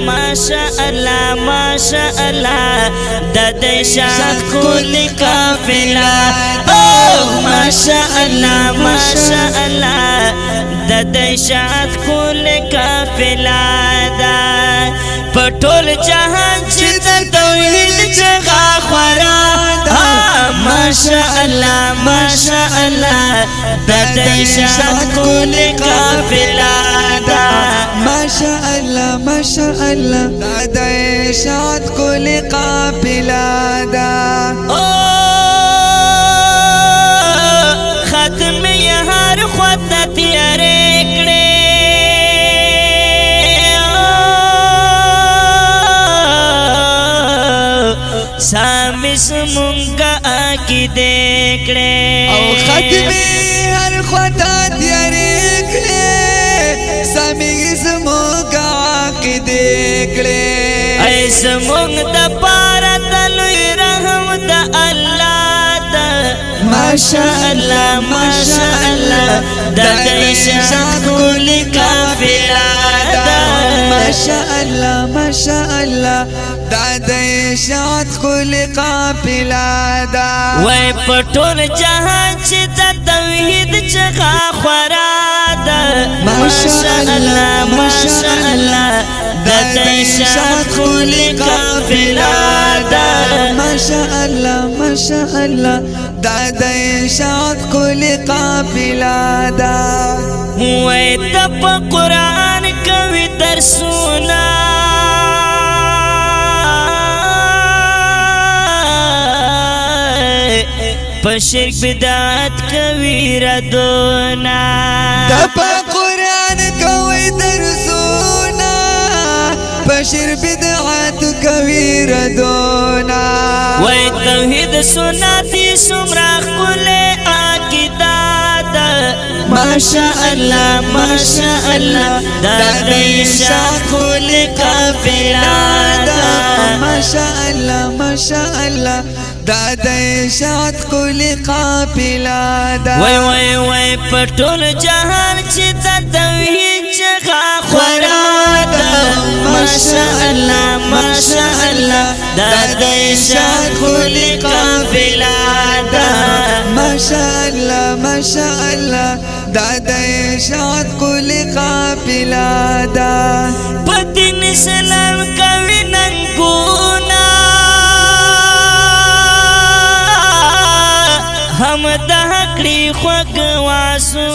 ماشاءالله ماشاءالله د دې شاد کلی قافله او ماشاءالله ماشاءالله د دې شاد کلی قافله دا پټول جهان چې د توحید څخه خورا ماشاءالله ماشاءالله د دې شاد کلی قافله دا ماشاءالله ماشاءالله د دې شاد کلی قافله دا ختم یې هر خواته تیارې کړې سامي سمونگا آکی دیکھڑے او ختمی ہر خطا تیاری کلے سامی سمونگا آکی دیکھڑے اے سمونگ دا پارا تلوی رحم دا اللہ دا ماشاءاللہ ماشاءاللہ دا دیشان کولی کافلا دا ماشاءاللہ ماشاءاللہ دا د شاد کلی قافله دا وای پټول جهان چې د توحید څخه خورا ده ماشاءالله ماشاءالله د شاد کلی قافله ده ماشاءالله ماشاءالله دا د شاد کلی قافله دا وای د قرآن کوي درسونه پشرک بدعت کوي ردونا دپا قرآن کوي درسونا پشر بدعت کوي ردونا وای توحید سنتي سمراخ کله عقیده ماشاءالله ماشاءالله دا شاد کلی قافله دا ماشاءالله ماشاءالله دا د شاد کلی قافله دا وای وای وای پټول جهان چې د توحید څخه خورا ده ماشاءالله ماشاءالله دا شاد کلی قافله دا ماشاءالله ماشاءالله دا د شاد کلی قافله دا په دین اسلام کوي ننګونا هم د حقلی خوږ واسو